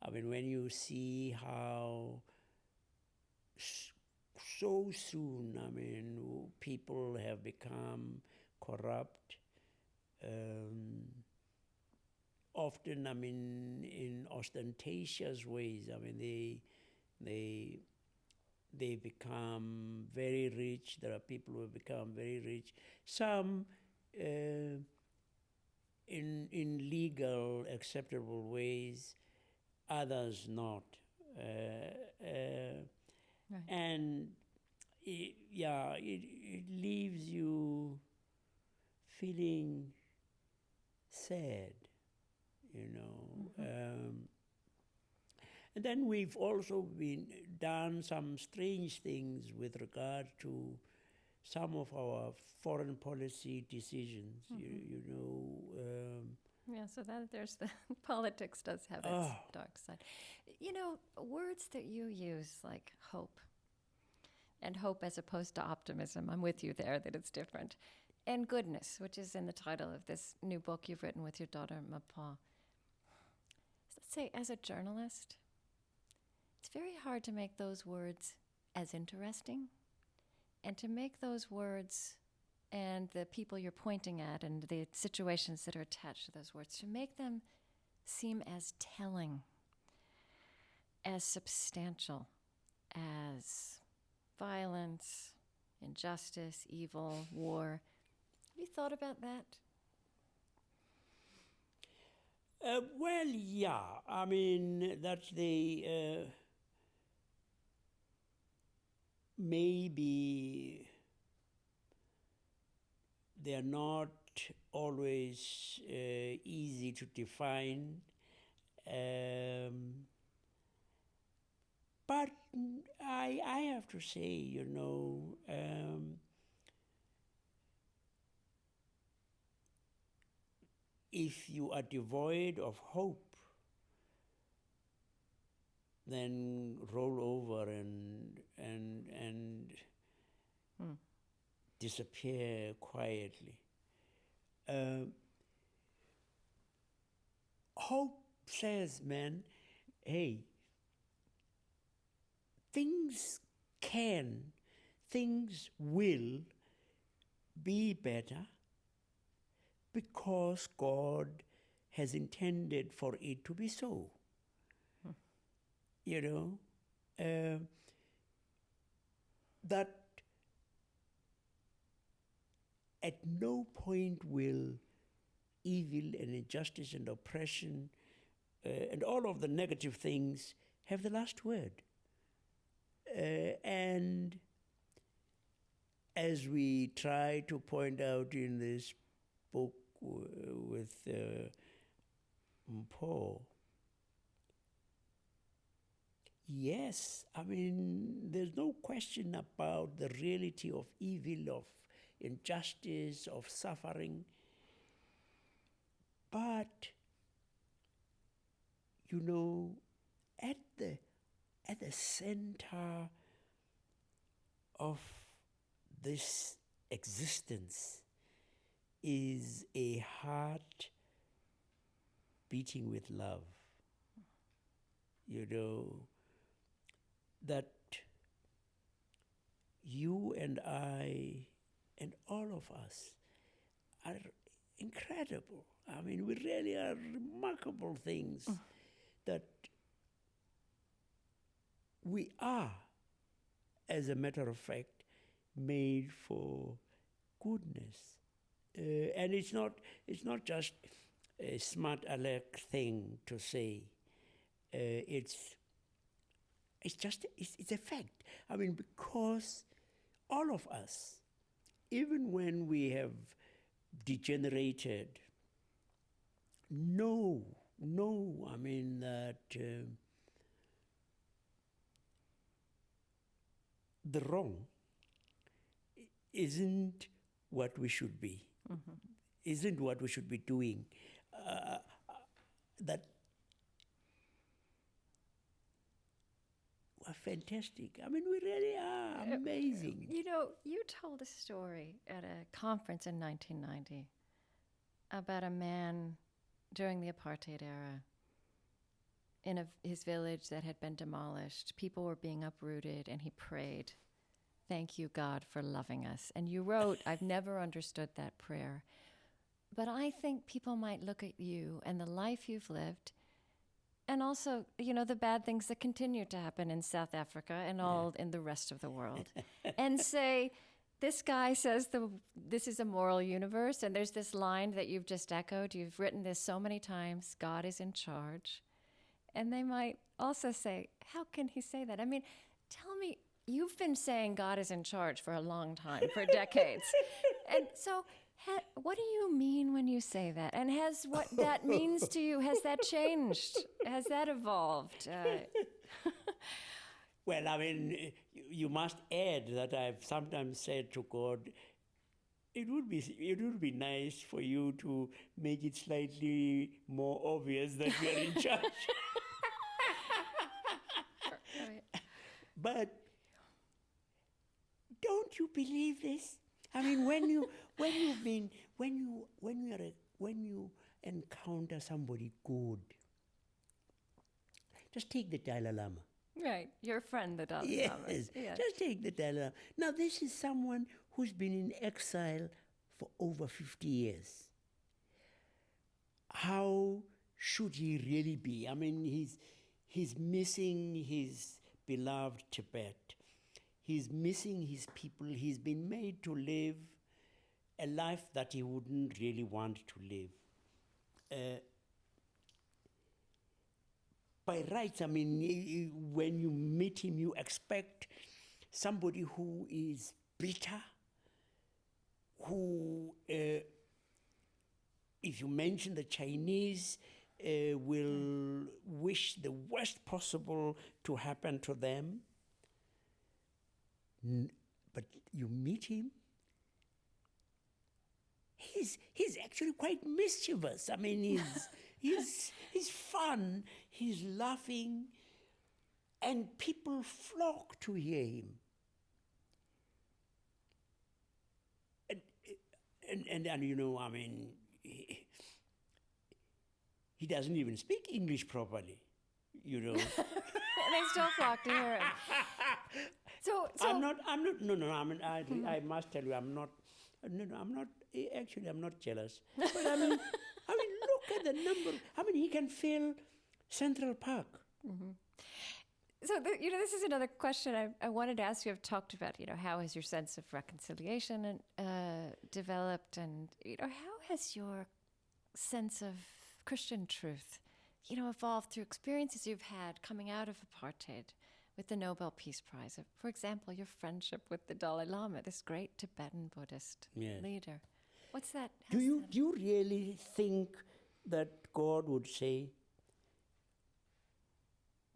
I mean, when you see how so soon, I mean, people have become corrupt, often, I mean, in ostentatious ways. I mean, they become very rich. There are people who have become very rich. Some in legal, acceptable ways, others not. Right. And it leaves you feeling sad, you know. And then we've also done some strange things with regard to some of our foreign policy decisions, you know. Yeah, so there's the politics does have its dark side. You know, words that you use like hope, and hope as opposed to optimism, I'm with you there that it's different, and goodness, which is in the title of this new book you've written with your daughter, Mapa. Let's say, as a journalist, it's very hard to make those words as interesting, and to make those words and the people you're pointing at and the situations that are attached to those words, to make them seem as telling, as substantial as violence, injustice, evil, war. Have you thought about that? Well, yeah. I mean, that they maybe they're not always easy to define. But I have to say, you know, if you are devoid of hope, then roll over and disappear quietly. Hope says, man, hey, things will be better because God has intended for it to be so. You know, that at no point will evil and injustice and oppression and all of the negative things have the last word. And as we try to point out in this book with Paul, yes, I mean, there's no question about the reality of evil, of injustice, of suffering. But, you know, at the center of this existence is a heart beating with love. You know, that you and I and all of us are incredible. I mean, we really are remarkable things that we are, as a matter of fact, made for goodness. And it's not just a smart aleck thing to say. It's a fact. I mean, because all of us, even when we have degenerated, know, I mean, that the wrong isn't what we should be, isn't what we should be doing. that were fantastic. I mean, we really are amazing. You know, you told a story at a conference in 1990 about a man during the apartheid era in his village that had been demolished. People were being uprooted, and he prayed, "Thank you, God, for loving us." And you wrote, "I've never understood that prayer. But I think people might look at you and the life you've lived, and also, you know, the bad things that continue to happen in South Africa and all in the rest of the world, and say, this guy says this is a moral universe, and there's this line that you've just echoed. You've written this so many times, God is in charge." And they might also say, how can he say that? I mean, tell me, you've been saying God is in charge for a long time, for decades. And so what do you mean when you say that? And has what that means to you, has that changed? Has that evolved? Well, I mean, you must add that I've sometimes said to God, it would be nice for you to make it slightly more obvious that we are in charge. Right. But don't you believe this? I mean, when you encounter somebody good, just take the Dalai Lama. Right, your friend, the Dalai Yes, Lama. Yes. just take the Dalai Lama. Now, this is someone who's been in exile for over 50 years. How should he really be? I mean, he's missing his beloved Tippett. He's missing his people. He's been made to live a life that he wouldn't really want to live. By rights, I mean, when you meet him, you expect somebody who is bitter, who, if you mention the Chinese, will wish the worst possible to happen to them. But you meet him, he's actually quite mischievous. I mean, he's fun, he's laughing, and people flock to hear him. And you know, I mean, he doesn't even speak English properly, you know. And they still flock to hear him. So I'm not, I mean, I must tell you, I'm not jealous. But I mean, look at the number. I mean, he can fill Central Park. Mm-hmm. So, this is another question I wanted to ask you. I've talked about, how has your sense of reconciliation developed, and, how has your sense of Christian truth, evolved through experiences you've had coming out of apartheid with the Nobel Peace Prize? For example, your friendship with the Dalai Lama, this great Tibetan Buddhist leader. What's that? Do you really think that God would say,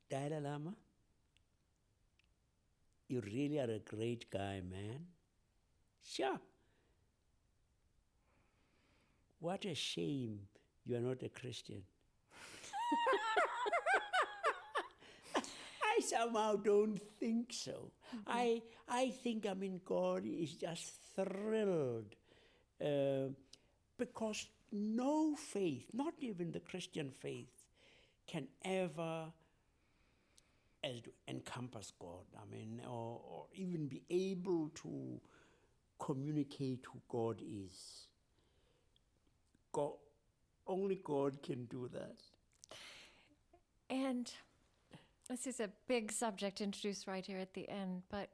Dalai Lama, you really are a great guy, man? Sure. What a shame you are not a Christian. I somehow don't think so. Mm-hmm. I think, God is just thrilled because no faith, not even the Christian faith, can ever encompass God. Or even be able to communicate who God is. Only God can do that. And this is a big subject introduced right here at the end, but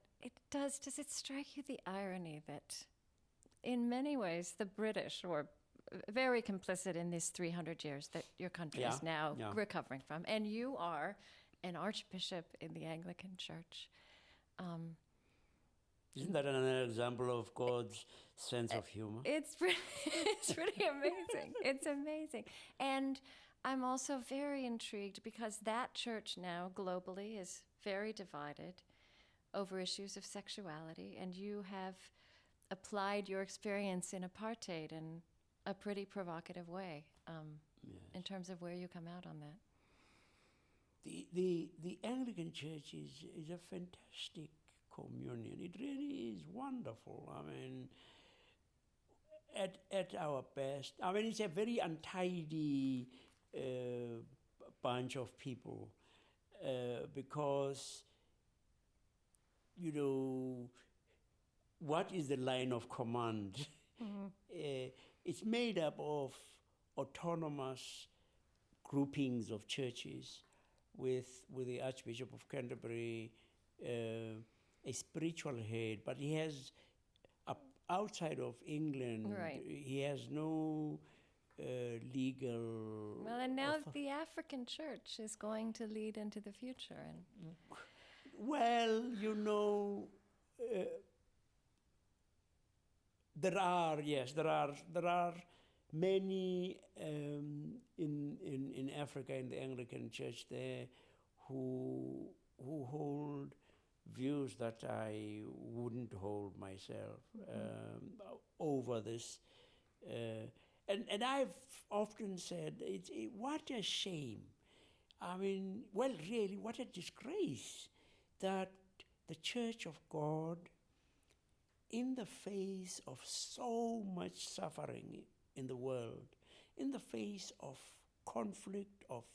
does it strike you the irony that in many ways the British were very complicit in these 300 years that your country is now recovering from, and you are an archbishop in the Anglican Church. Isn't that another example of God's sense of humor? It's pretty amazing. It's amazing. And I'm also very intrigued because that church now globally is very divided over issues of sexuality, and you have applied your experience in apartheid in a pretty provocative way. in terms of where you come out on that. The Anglican Church is a fantastic communion. It really is wonderful. I mean, at our best. I mean, it's a very untidy bunch of people because, you know, what is the line of command? It's made up of autonomous groupings of churches with the Archbishop of Canterbury, a spiritual head, but he has, outside of England, Right. he has no legal... Well, and now the African Church is going to lead into the future. And Well, you know, there are many in Africa, in the Anglican Church there, who hold views that I wouldn't hold myself over this. And I've often said, what a shame. I mean, well, really, what a disgrace that the Church of God, in the face of so much suffering in the world, in the face of conflict, of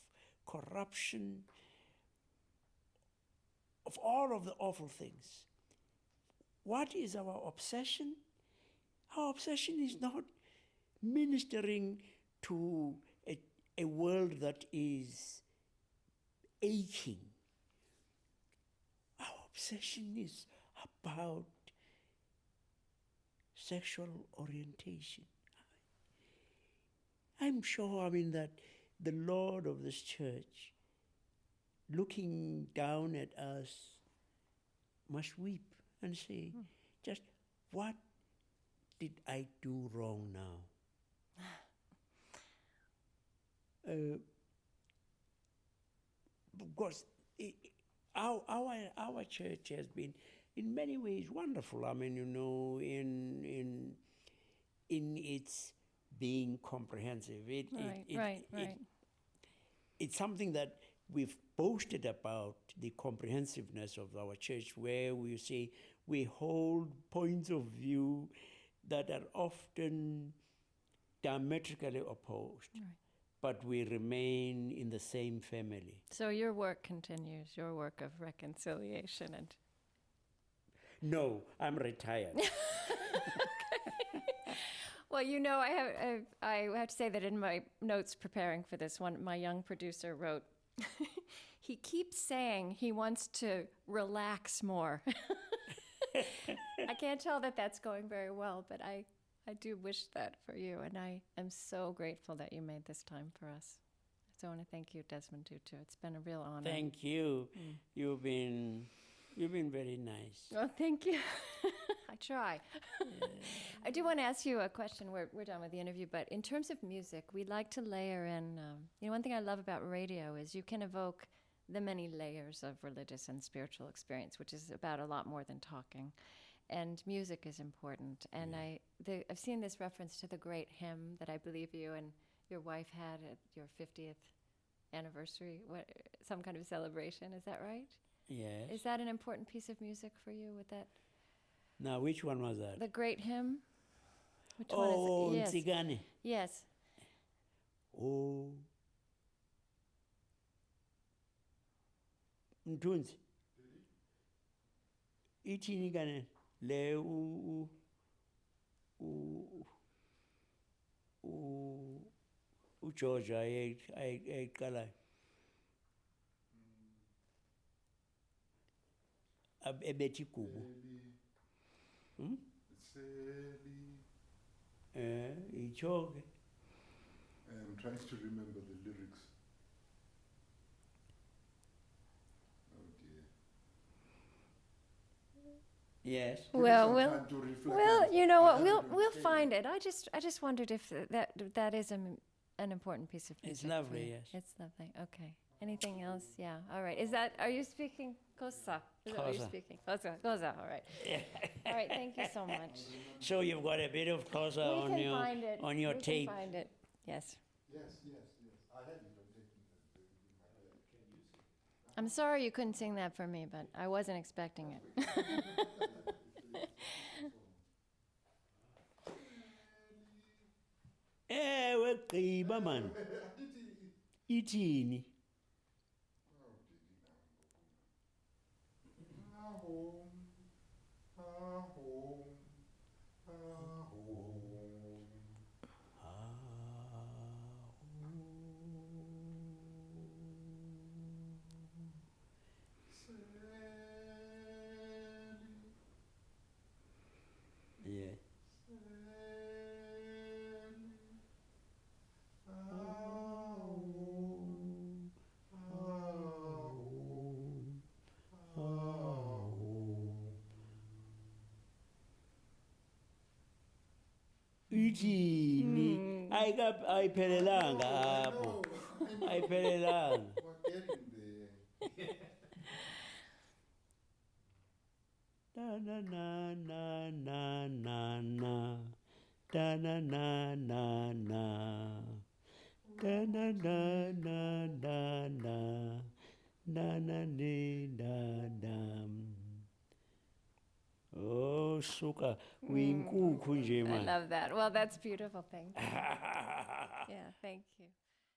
corruption, of all of the awful things, what is our obsession? Our obsession is not ministering to a world that is aching. Our obsession is about sexual orientation. I'm sure, I mean, that the Lord of this church, looking down at us, must weep and say, just what did I do wrong now? Because our church has been, in many ways, wonderful. I mean, you know, in its being comprehensive. Right. It's something that we've boasted about, the comprehensiveness of our church, where we say we hold points of view that are often diametrically opposed, but we remain in the same family. So your work continues, your work of reconciliation and... No, I'm retired. Well, you know, I have to say that in my notes preparing for this one, my young producer wrote, he keeps saying he wants to relax more. I can't tell that that's going very well, but I do wish that for you, and I am so grateful that you made this time for us. So I want to thank you, Desmond Tutu. It's been a real honor. Thank you. You've been very nice. Well, thank you. I try. I do want to ask you a question. We're done with the interview, but in terms of music, we'd like to layer in, one thing I love about radio is you can evoke the many layers of religious and spiritual experience, which is about a lot more than talking. And music is important. And I've seen this reference to the great hymn that I believe you and your wife had at your 50th anniversary, some kind of celebration. Is that right? Yes. Is that an important piece of music for you with that? Now, which one was that? The great hymn? Which one is it? Yes. Nzigane. Yes. Oh. Mthunzi. Ithini kane le uGeorge ayiqalayo. Ebethi igubu. Itsho ke. I'm trying to remember the lyrics. Oh dear. Yes. Well, you know what? We'll find it. I just wondered if that is an important piece of music. It's lovely. Yes. It's lovely. Okay. Anything else? Yeah. All right. Are you speaking Xhosa? Is that what you're speaking? Xhosa. All right. Yeah. All right. Thank you so much. So you've got a bit of Xhosa on your tape. We can find it. Yes. Yes, yes, yes. I had it on tape in my head. I'm sorry you couldn't sing that for me, but I wasn't expecting it. Ewe gqiba man. Ithini? Yeah. Ithini? Ayiphelelanga apho. Ayiphelelanga. We're getting there. Da na na na na na na. Da na na na na. Da na na na na na. Na na ni da dam. Oh, suka. Uyinkukhu nje I man. love that. Well, that's beautiful. Thank you. Yeah, thank you.